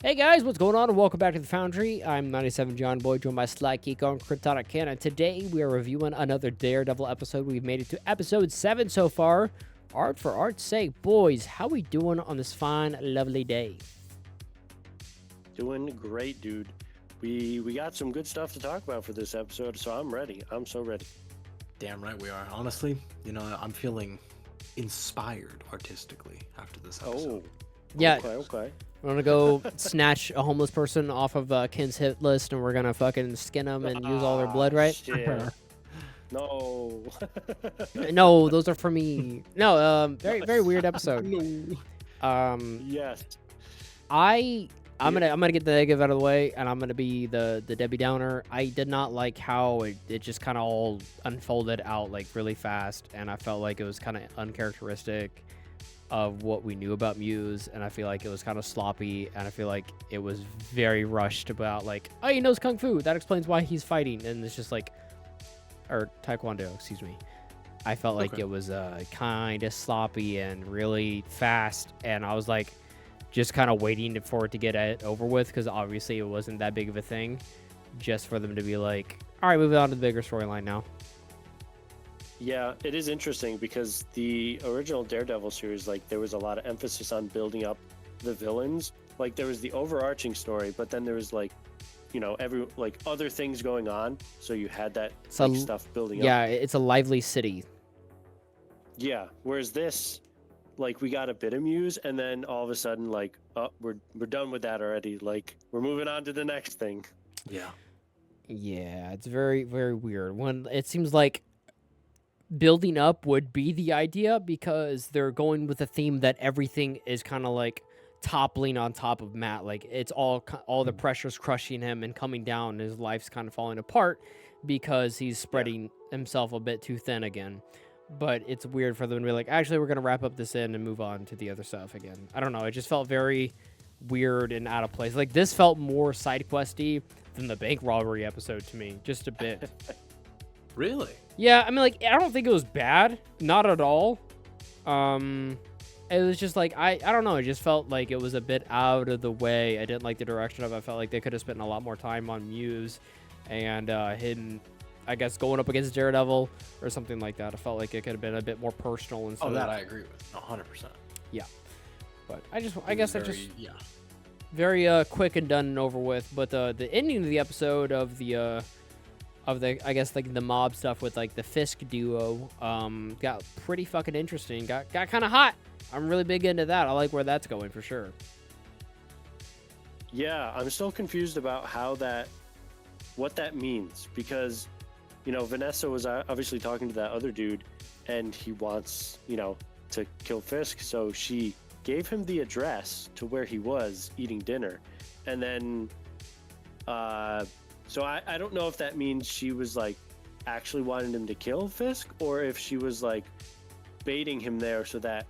Hey guys, what's going on? And welcome back to the Foundry. I'm 97 John Boy, joined by Slykiko and Kryptonic Ken. And today we are reviewing another Daredevil episode. We've made it to episode 7 so far. Art for art's sake, boys, how we doing on this fine, lovely day? Doing great, dude. We got some good stuff to talk about for this episode, so I'm ready. I'm so ready. Damn right we are. Honestly, I'm feeling inspired artistically after this episode. Oh, Yeah, okay. we're gonna go snatch a homeless person off of Ken's hit list, and we're gonna fucking skin them and use all their blood, right? Shit. No. No, those are for me. No, very weird episode. Yes. I'm gonna get the negative out of the way, and I'm gonna be the Debbie Downer. I did not like how it just kind of all unfolded out like really fast, and I felt like it was kind of uncharacteristic of what we knew about Muse, and I feel like it was kind of sloppy, and I feel like it was very rushed about like, oh, he knows kung fu, that explains why he's fighting, and it's just like, or taekwondo, excuse me. I felt like Okay. it was kind of sloppy and really fast, and I was like just kind of waiting for it to get it over with, because obviously it wasn't that big of a thing, just for them to be like, all right, moving on to the bigger storyline now. Yeah, it is interesting because the original Daredevil series, like, there was a lot of emphasis on building up the villains. Like, there was the overarching story, but then there was other things going on. So you had that So stuff building up. yeah, it's a lively city. Yeah. Whereas this, like, we got a bit of Muse, and then all of a sudden, like, oh, we're done with that already. Like, we're moving on to the next thing. Yeah. Yeah, it's very, very weird. When it seems like building up would be the idea, because they're going with a theme that everything is kind of like toppling on top of Matt. Like it's all the pressure's crushing him and coming down. And his life's kind of falling apart because he's spreading himself a bit too thin again. But it's weird for them to be like, actually, we're gonna wrap up this end and move on to the other stuff again. I don't know. It just felt very weird and out of place. Like this felt more side questy than the bank robbery episode to me, just a bit. Really? Yeah, I mean, like, I don't think it was bad. Not at all. It was just like, I don't know. It just felt like it was a bit out of the way. I didn't like the direction of it. I felt like they could have spent a lot more time on Muse and him, I guess, going up against Daredevil or something like that. I felt like it could have been a bit more personal. Oh, that I agree with. 100%. Yeah. But I guess that's just Yeah. very quick and done and over with. But the ending of the episode of the I guess like the mob stuff with like the Fisk duo got pretty fucking interesting. Got kind of hot. I'm really big into that. I like where that's going for sure. Yeah, I'm still confused about what that means, because, Vanessa was obviously talking to that other dude, and he wants, to kill Fisk, so she gave him the address to where he was eating dinner, and then, so I don't know if that means she was like actually wanting him to kill Fisk, or if she was like baiting him there so that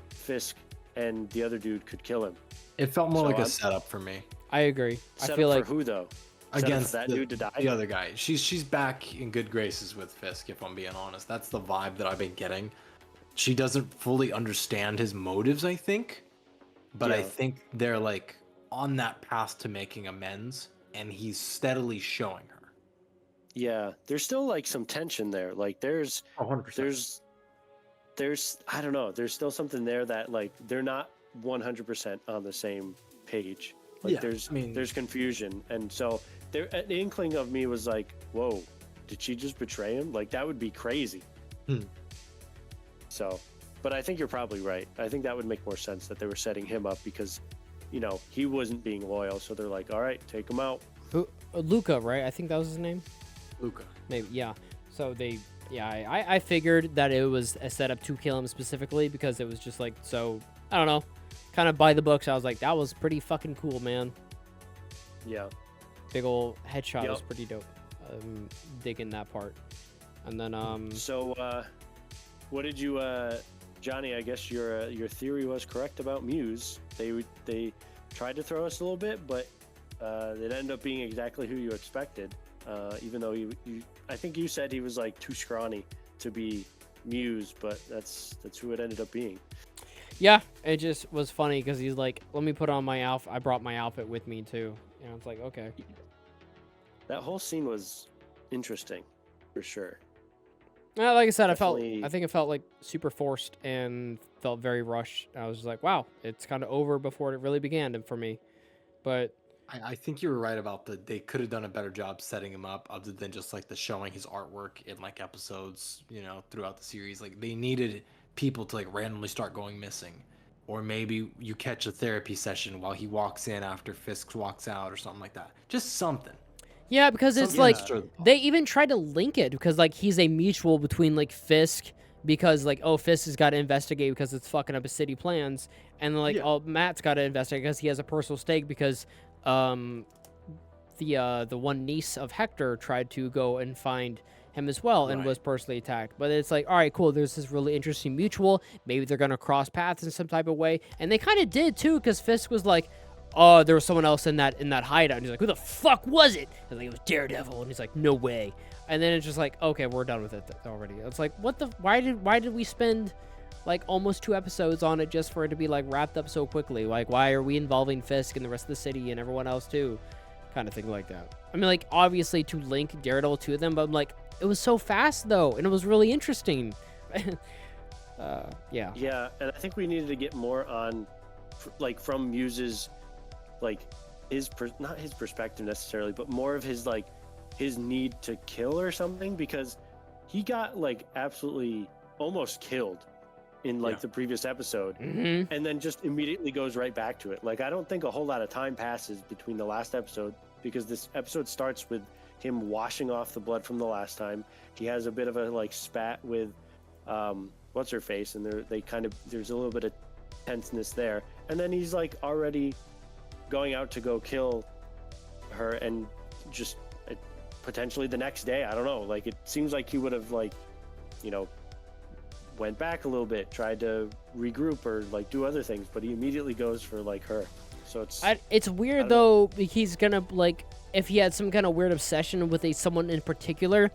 Fisk and the other dude could kill him. It felt more So like a I'm- setup for me. I agree. Set I feel up like for who though? Set up Against for that dude to die. the other guy. She's back in good graces with Fisk, if I'm being honest. That's the vibe that I've been getting. She doesn't fully understand his motives, I think. But I Yeah. think they're like on that path to making amends, and he's steadily showing her. Yeah, there's still like some tension there. Like there's 100%. I don't know. There's still something there that like they're not 100% on the same page. Like Yeah, I mean- there's confusion, and so there an inkling of me was like, whoa, did she just betray him? Like that would be crazy. Hmm. So, but I think you're probably right. I think that would make more sense that they were setting him up because, he wasn't being loyal. So they're like, all right, take him out. who, Luca, right? I think that was his name. Luca. Maybe, yeah. So I figured that it was a setup to kill him specifically, because it was just like, so I don't know, kind of by the books. I was like, that was pretty fucking cool, man. Yeah. Big ol' headshot was Yep. pretty dope. Digging that part. And then So, what did you, Johnny? I guess your theory was correct about Muse. They tried to throw us a little bit, but it ended up being exactly who you expected. Even though I think you said he was like too scrawny to be Muse, but that's who it ended up being. Yeah, it just was funny because he's like, let me put on my outfit. I brought my outfit with me too. And it's like, okay. That whole scene was interesting, for sure. Like I said, Definitely. I think it felt like super forced and felt very rushed. I was just like, wow, it's kind of over before it really began for me. But I think you were right about they could have done a better job setting him up other than just like the showing his artwork in like episodes, throughout the series. Like they needed people to like randomly start going missing. Or maybe you catch a therapy session while he walks in after Fisk walks out or something like that. Just something. yeah, because it's Something like to stir the pot. they even tried to link it because like he's a mutual between like Fisk because like Fisk has got to investigate because it's fucking up his city plans, and then like Yeah. Matt's got to investigate because he has a personal stake because um the one niece of Hector tried to go and find him as well and Right. was personally attacked. But it's like, all right, cool. There's this really interesting mutual. Maybe they're gonna cross paths in some type of way, and they kind of did too, because Fisk was like, "Oh, there was someone else in that hideout." And he's like, "Who the fuck was it?" And like, it was Daredevil, and he's like, "No way." And then it's just like, okay, we're done with it already. It's like, what the? Why did we spend like almost 2 episodes on it just for it to be like wrapped up so quickly? Like, why are we involving Fisk and the rest of the city and everyone else too? Kind of thing like that. I mean, like, obviously to link Daredevil to them, but I'm like, it was so fast though, and it was really interesting. Yeah. Yeah, and I think we needed to get more on, like, from Muse's, like, not his perspective necessarily, but more of his, like, his need to kill or something, because he got, like, absolutely almost killed in, like, Yeah. the previous episode, Mm-hmm. and then just immediately goes right back to it. Like, I don't think a whole lot of time passes between the last episode, because this episode starts with him washing off the blood from the last time. He has a bit of a, like, spat with what's her face, and there's a little bit of tenseness there, and then he's like already going out to go kill her, and just potentially the next day, I don't know, like, it seems like he would have, like, went back a little bit, tried to regroup or like do other things, but he immediately goes for like her. So It's weird though. He's gonna like if he had some kind of weird obsession with someone in particular,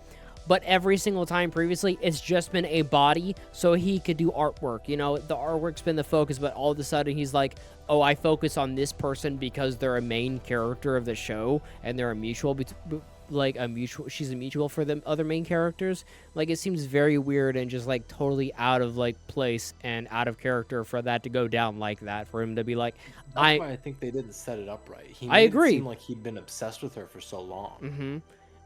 but every single time previously it's just been a body, so he could do artwork. The artwork's been the focus, but all of a sudden he's like, oh, I focus on this person because they're a main character of the show and they're a mutual. She's a mutual for the other main characters. Like, it seems very weird and just like totally out of like place and out of character for that to go down like that, for him to be like, That's why I think they didn't set it up right. He I made agree. It seem like he'd been obsessed with her for so long. Mm-hmm.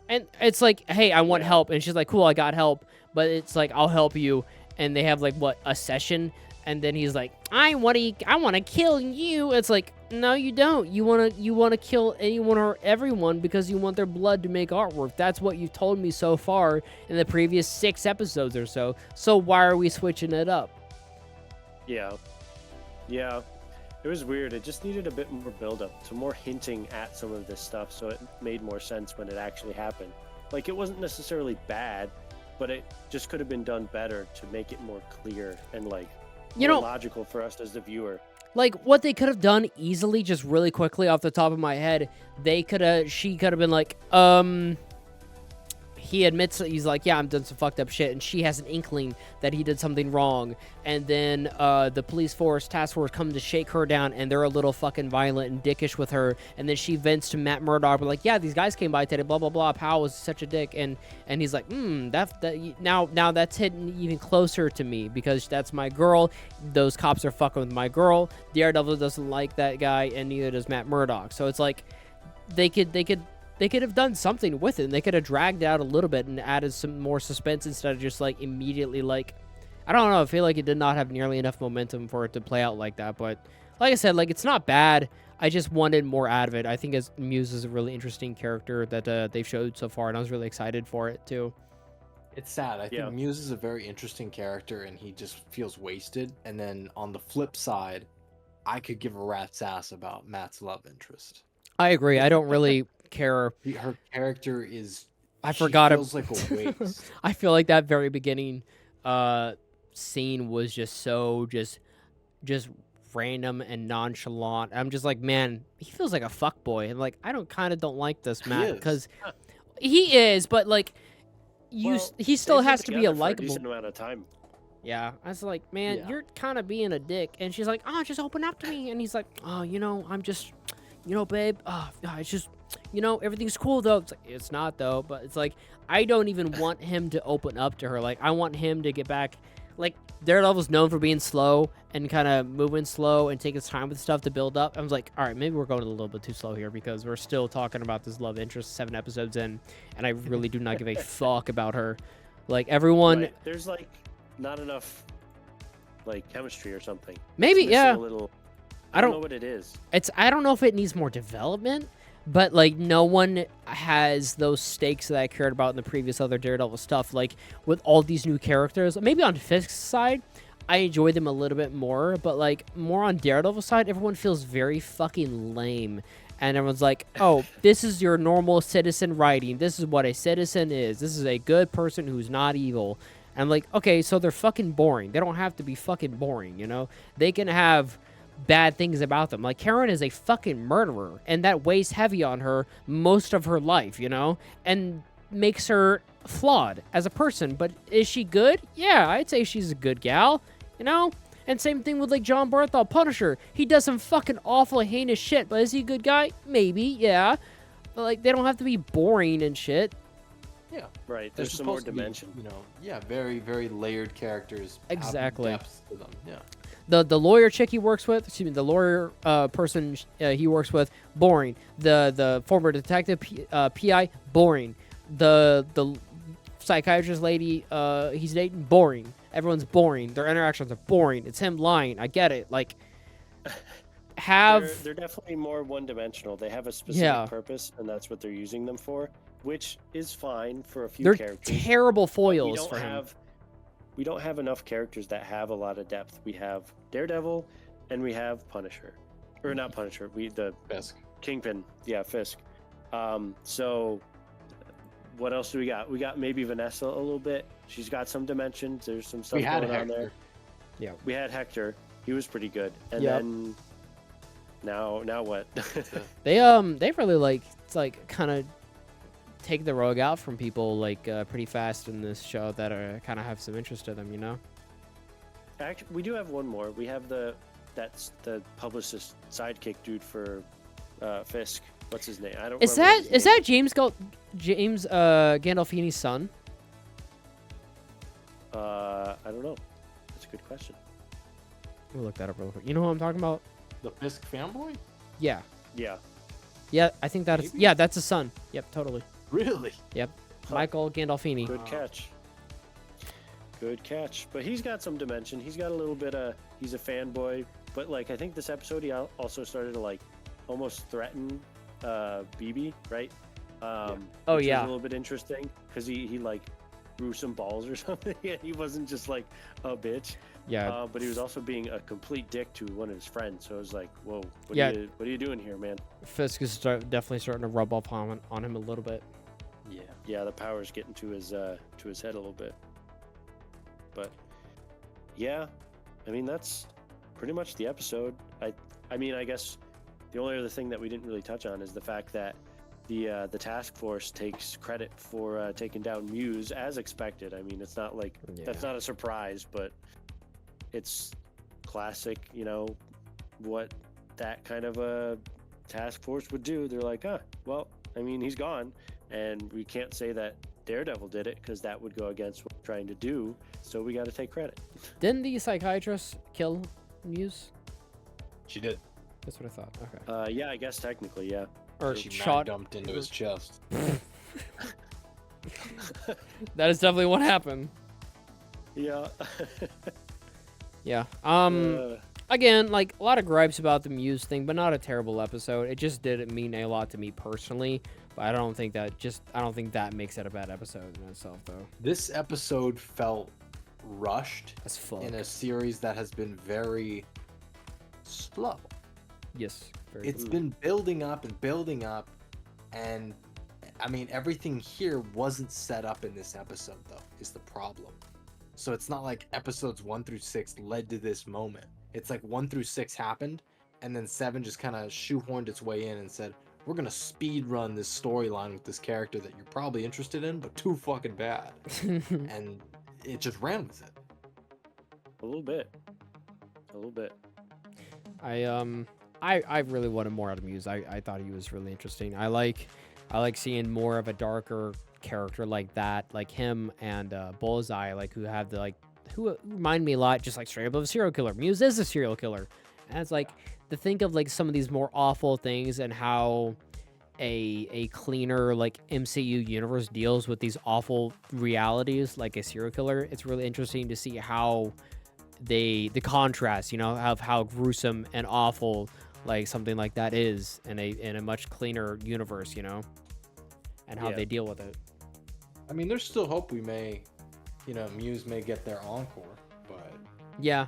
And it's like, hey, I want help, and she's like, cool, I got help, but it's like, I'll help you, and they have like a session, and then he's like, I want to kill you. It's like, no, you don't. You want to kill anyone or everyone because you want their blood to make artwork. That's what you've told me so far in the previous 6 episodes or so. So why are we switching it up? Yeah. It was weird. It just needed a bit more build-up, some more hinting at some of this stuff, so it made more sense when it actually happened. Like, it wasn't necessarily bad, but it just could have been done better to make it more clear and like more logical for us as the viewer. Like, what they could have done easily, just really quickly off the top of my head, she could have been like, he admits that he's like, yeah, I'm done some fucked up shit, and she has an inkling that he did something wrong, and then the task force come to shake her down, and they're a little fucking violent and dickish with her, and then she vents to Matt Murdock, like, yeah, these guys came by today, blah blah blah, Powell was such a dick, and he's like, now that's hitting even closer to me because that's my girl. Those cops are fucking with my girl. Daredevil doesn't like that guy, and neither does Matt Murdock. So it's like they could have done something with it, and they could have dragged out a little bit and added some more suspense instead of just like immediately, like, I don't know, I feel like it did not have nearly enough momentum for it to play out like that. But like I said, like, it's not bad. I just wanted more out of it. I think Muse is a really interesting character that they've showed so far, and I was really excited for it too. It's sad. I think Muse is a very interesting character, and he just feels wasted. And then on the flip side, I could give a rat's ass about Matt's love interest. I agree. I don't really care. Her character is. I forgot it. Feels like a waste. I feel like that very beginning scene was just so just random and nonchalant. I'm just like, man, he feels like a fuckboy, and like, I don't like this, Matt, because he is, but like, he still has to be a likable. Decent amount of time. Yeah, I was like, man, Yeah. you're kind of being a dick. And she's like, oh, just open up to me. And he's like, oh, I'm just, babe, it's just, everything's cool though. It's like, it's not though, but it's like, I don't even want him to open up to her. Like, I want him to get back. Like, Daredevil's known for being slow and kind of moving slow and taking his time with stuff to build up. I was like, all right, maybe we're going a little bit too slow here because we're still talking about this love interest 7 episodes in, and I really do not give a fuck about her. Like, everyone... Right. There's, like, not enough, like, chemistry or something. Maybe, It's missing yeah. a little... I don't know what it is. I don't know if it needs more development, but like no one has those stakes that I cared about in the previous other Daredevil stuff. Like with all these new characters, maybe on Fisk's side, I enjoy them a little bit more, but like more on Daredevil's side, everyone feels very fucking lame. And everyone's like, oh, this is your normal citizen writing. This is what a citizen is. This is a good person who's not evil. And I'm like, okay, so they're fucking boring. They don't have to be fucking boring, They can have bad things about them. Like, Karen is a fucking murderer, and that weighs heavy on her most of her life, and makes her flawed as a person. But is she good? Yeah, I'd say she's a good gal, And same thing with, like, John Barthol, Punisher. He does some fucking awful, heinous shit, but is he a good guy? Maybe, yeah. But, like, they don't have to be boring and shit. Yeah, right. There's some more dimension. Very, very layered characters. Exactly. Have depths to them. Yeah. The lawyer chick he works with, the lawyer person he works with, boring. The former detective PI, boring. The psychiatrist lady he's dating, boring. Everyone's boring. Their interactions are boring. It's him lying. I get it. Like, they're definitely more one-dimensional. They have a specific purpose, and that's what they're using them for, which is fine for a few characters. They're terrible foils for him. We don't have enough characters that have a lot of depth. We have Daredevil, and we have Punisher, or not Punisher. The Fisk. Kingpin. Yeah, Fisk. So what else do we got? We got maybe Vanessa a little bit. She's got some dimensions. There's some stuff going on there. Yeah. We had Hector. He was pretty good. And then now what? They really kind of take the rug out from people pretty fast in this show that are kind of have some interest to them, Actually, we do have one more. We have that's the publicist sidekick dude for Fisk. What's his name? I don't. Is that James Gandolfini's son? I don't know. That's a good question. We'll look that up real quick. You know who I'm talking about? The Fisk fanboy? Yeah. Yeah, I think that is. Yeah, that's his son. Yep, totally. Really? Yep. Michael Gandolfini. Good catch. Good catch. But he's got some dimension. He's got a little bit of. He's a fanboy. But I think this episode he also started to almost threaten BB, right? Which was a little bit interesting because he threw some balls or something. He wasn't just a bitch. Yeah. But he was also being a complete dick to one of his friends. So I was like, whoa, what are you doing here, man? Fisk is definitely starting to rub off on him a little bit. Yeah. Yeah, the power's getting to his head a little bit. But yeah, I mean that's pretty much the episode. I mean, I guess the only other thing that we didn't really touch on is the fact that the task force takes credit for taking down Muse as expected. I mean, it's not that's not a surprise, but it's classic, what that kind of a task force would do. They're like, well, I mean, he's gone, and we can't say that Daredevil did it because that would go against what we're trying to do. So we got to take credit. Didn't the psychiatrist kill Muse? She did. That's what I thought. Okay. Yeah, I guess technically, yeah. Or she shot dumped into his chest. That is definitely what happened. Yeah. Yeah. Again, a lot of gripes about the Muse thing, but not a terrible episode. It just didn't mean a lot to me personally. But I don't think that makes it a bad episode in itself, though. This episode felt rushed as fuck in a series that has been very slow. Yes. It's been building up, and I mean, everything here wasn't set up in this episode, though, is the problem. So it's not like episodes 1 through 6 led to this moment. It's 1 through 6 happened, and then 7 just kind of shoehorned its way in and said, we're going to speed run this storyline with this character that you're probably interested in, but too fucking bad. And it just ran with it. A little bit. A little bit. I really wanted more out of Muse. I thought he was really interesting. I like seeing more of a darker character like that, like him and Bullseye, like who remind me a lot, just like straight up of a serial killer. Muse is a serial killer, and it's like to think of like some of these more awful things and how a cleaner like MCU universe deals with these awful realities like a serial killer. It's really interesting to see how the contrast, of how gruesome and awful like something like that is in a much cleaner universe, and how Yeah. they deal with it. I mean, there's still hope we may, Muse may get their encore, but Yeah,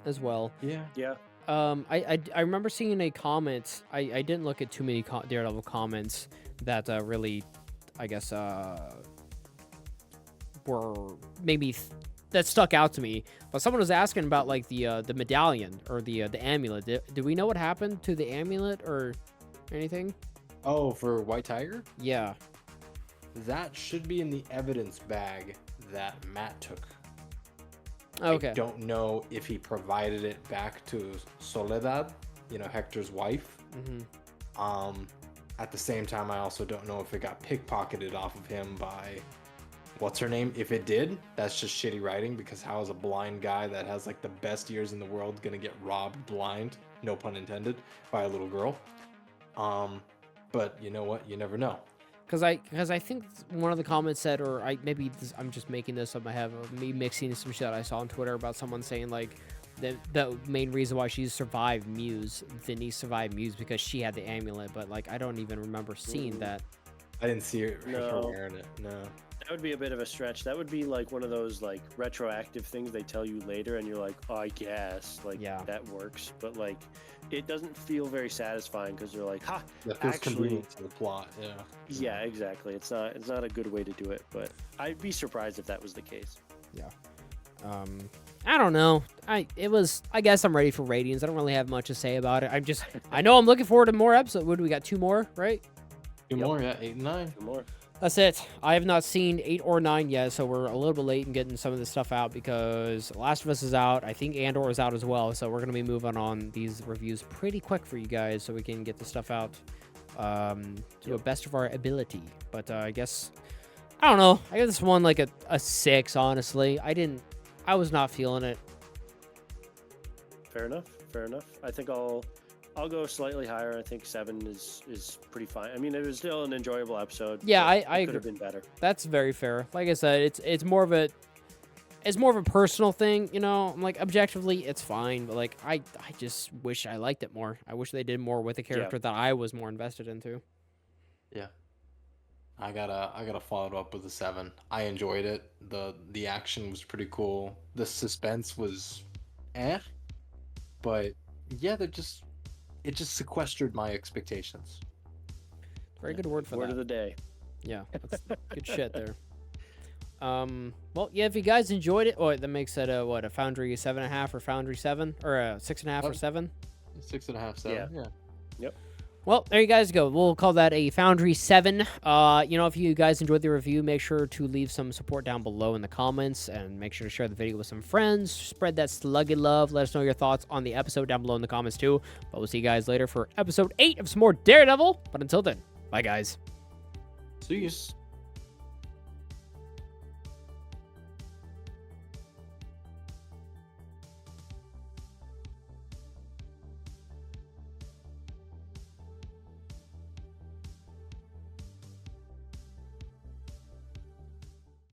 as well. yeah. Yeah. I remember seeing a comment. I didn't look at too many Daredevil comments that really, I guess, were maybe that stuck out to me. But someone was asking about like the medallion or the amulet. Do we know what happened to the amulet or anything? Oh, for White Tiger? Yeah. That should be in the evidence bag that Matt took. Okay. I don't know if he provided it back to Soledad, Hector's wife. Mm-hmm. At the same time, I also don't know if it got pickpocketed off of him by what's her name. If it did, that's just shitty writing, because how is a blind guy that has like the best ears in the world gonna get robbed blind, no pun intended, by a little girl? But you know what? You never know. Because I think one of the comments said, or I'm just making this up. I have me mixing some shit I saw on Twitter about someone saying like the main reason why Denise survived Muse because she had the amulet. But like I don't even remember seeing that. I didn't see her No. wearing it. No. That would be a bit of a stretch. That would be like one of those like retroactive things they tell you later, and you're like, oh, I guess like Yeah. that works, but like it doesn't feel very satisfying because they're like, ha, That feels actually, convenient to the plot. Yeah. yeah, exactly. It's not a good way to do it, but I'd be surprised if that was the case. I don't know. I guess I'm ready for ratings. I don't really have much to say about it. I know I'm looking forward to more episodes. What do we got? 2 more, right? Two more, yeah, 8 and 9. Two more. That's it. I have not seen 8 or 9 yet, so we're a little bit late in getting some of this stuff out because Last of Us is out. I think Andor is out as well, so we're going to be moving on these reviews pretty quick for you guys so we can get the stuff out to the best of our ability. But I guess, I don't know. I give this one like a 6, honestly. I was not feeling it. Fair enough. I think I'll go slightly higher. I think 7 is pretty fine. I mean, it was still an enjoyable episode. Yeah, but I it agree. could have been better. That's very fair. Like I said, it's more of a personal thing, I'm like objectively it's fine, but like I just wish I liked it more. I wish they did more with the character that I was more invested into. Yeah. I gotta follow it up with a 7. I enjoyed it. The action was pretty cool. The suspense was but yeah, it just sequestered my expectations. Very good word for Word that. of the day. Yeah, that's good shit there. Well, yeah, if you guys enjoyed it, that makes it a Foundry 7.5 or Foundry 7 or a 6.5 or 7. 6.5, 7. Yeah. Yep. Well, there you guys go. We'll call that a Foundry 7. If you guys enjoyed the review, make sure to leave some support down below in the comments and make sure to share the video with some friends. Spread that sluggy love. Let us know your thoughts on the episode down below in the comments too. But we'll see you guys later for episode 8 of some more Daredevil. But until then, bye guys. See you.